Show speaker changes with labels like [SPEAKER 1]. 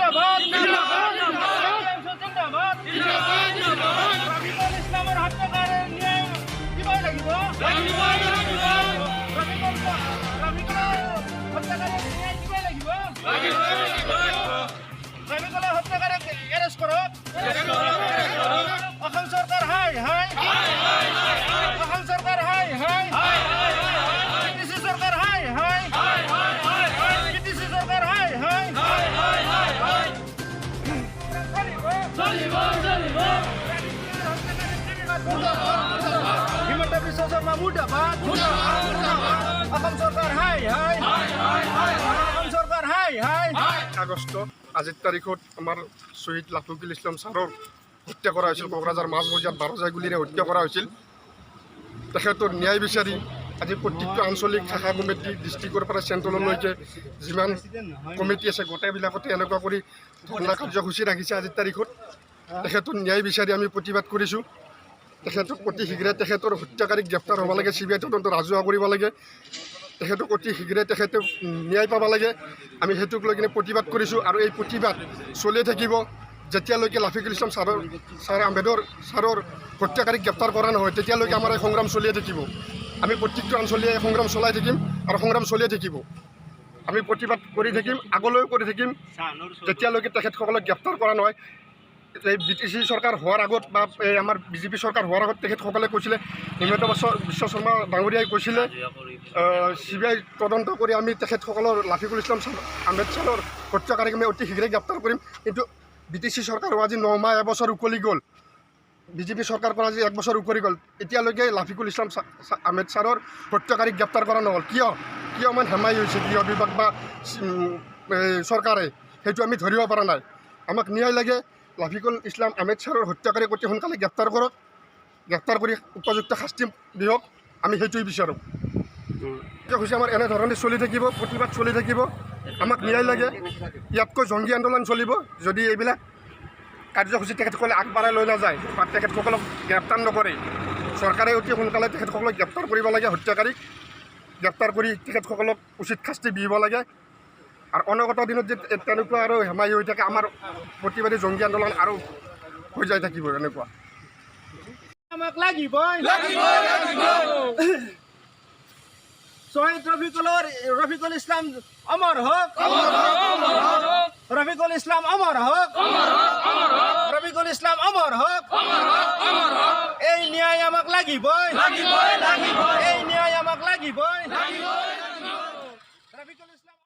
[SPEAKER 1] জিন্দাবাদ জিন্দাবাদ রফিকুল ইসলামের হত্যাকারীর ন্যায় কিভাবে লাগিব হত্যাকারীর ন্যায় কিভাবে লাগিব রফিকুলের হত্যাকারীকে অ্যারেস্ট করো অসম সরকার হাই হাই অসম সরকার হাই হাই পিটিসি সরকার হাই হাই পিটিসি সরকার হাই হাই হিমন্ত বিশ্ব শর্মা মুর্দাবাদ অসম সরকার হাই হাই অসম সরকার হাই হাই
[SPEAKER 2] আগষ্ট আজিৰ তাৰিখত আমাৰ শ্বহীদ লাফুকিল ইছলাম ছাৰৰ হত্যা কৰা হৈছিল কোকৰাঝাৰ মাজমজিয়াত 12 গুলিৰে হত্যা কৰা হৈছিল তেখেতৰ ন্যায় বিচাৰি আজি প্ৰত্যেকটো আঞ্চলিক শাখা কমিটি ডিষ্ট্ৰিক্টৰ পৰা চেণ্ট্ৰেললৈকে যিমান কমিটি আছে গোটেইবিলাকতে এনেকুৱা কৰি ধৰ্ণা কাৰ্যসূচী ৰাখিছে আজিৰ তাৰিখত তেখেতৰ ন্যায় বিচাৰি আমি প্ৰতিবাদ কৰিছোঁ তেখেতক অতি শীঘ্ৰে তেখেতৰ হত্যাকাৰীক গ্ৰেপ্তাৰ হ'ব লাগে CBI তদন্ত ৰাজহুৱা কৰিব লাগে তেখেতক অতি শীঘ্ৰে তেখেতে ন্যায় পাব লাগে আমি সেইটোক লৈ কিনে প্ৰতিবাদ কৰিছোঁ আৰু এই প্ৰতিবাদ চলি থাকিব যেতিয়ালৈকে লাফিকুল ইছলাম ছাৰ আহমেদৰ ছাৰৰ হত্যাকাৰীক গ্ৰেপ্তাৰ কৰা নহয় তেতিয়ালৈকে আমাৰ এই সংগ্ৰাম চলিয়ে থাকিব আমি প্ৰত্যেকটো অঞ্চলীয় সংগ্ৰাম চলাই থাকিম আৰু সংগ্ৰাম চলিয়ে থাকিব আমি প্ৰতিবাদ কৰি থাকিম আগলৈও কৰি থাকিম যেতিয়ালৈকে তেখেতসকলক গ্ৰেপ্তাৰ কৰা নহয় এই BTC চৰকাৰ হোৱাৰ আগত বা এই আমাৰ BJP চৰকাৰ হোৱাৰ আগত তেখেতসকলে কৈছিলে হিমন্ত বিশ্ব শৰ্মা ডাঙৰীয়াই কৈছিলে CBI তদন্ত কৰি আমি তেখেতসকলৰ লাফিকুল ইছলাম আহমেদ ছাৰৰ হত্যাকাৰীক আমি অতি শীঘ্ৰে গ্ৰেপ্তাৰ কৰিম কিন্তু BTC চৰকাৰো আজি 9 মাহ এবছৰ উকলি গ'ল BJP চৰকাৰ পৰা আজি 1 বছৰ উকলি গ'ল এতিয়ালৈকে লাফিকুল ইছলাম আহমেদ ছাৰৰ হত্যাকাৰীক গ্ৰেপ্তাৰ কৰা নহ'ল কিয় ইমান হেমাই হৈছে গৃহ বিভাগ বা চৰকাৰে সেইটো আমি ধৰিব পৰা নাই আমাক ন্যায় লাগে লাফিকুল ইছলাম আহমেদ ছাৰৰ হত্যাকাৰীক অতি সোনকালে গ্ৰেপ্তাৰ কৰক গ্ৰেপ্তাৰ কৰি উপযুক্ত শাস্তি দিয়ক আমি সেইটোৱেই বিচাৰোঁ হৈছে আমাৰ এনেধৰণে চলি থাকিব প্ৰতিবাদ চলি থাকিব আমাক ন্যায় লাগে ইয়াতকৈ জংগী আন্দোলন চলিব যদি এইবিলাক কাৰ্যসূচী তেখেতসকলে আগবঢ়াই লৈ নাযায় বা তেখেতসকলক গ্ৰেপ্তাৰ নকৰে চৰকাৰে অতি সোনকালে তেখেতসকলক গ্ৰেপ্তাৰ কৰিব লাগে হত্যাকাৰীক গ্ৰেপ্তাৰ কৰি তেখেতসকলক উচিত শাস্তি দিব লাগে আৰু অনাগত দিনত যে তেনেকুৱা আৰু হেমাই হৈ থাকে আমাৰ প্ৰতিবাদী জংগী আন্দোলন আৰু হৈ যাই থাকিব এনেকুৱা
[SPEAKER 1] আমাক লাগিবই শহীদ রফিকুল ইসলাম অমর হোক রফিকুল ইসলাম অমর হোক রফিকুল ইসলাম অমর হোক এই ন্যায় আমাক লাগিবই এই ন্যায় আমাক লাগিবই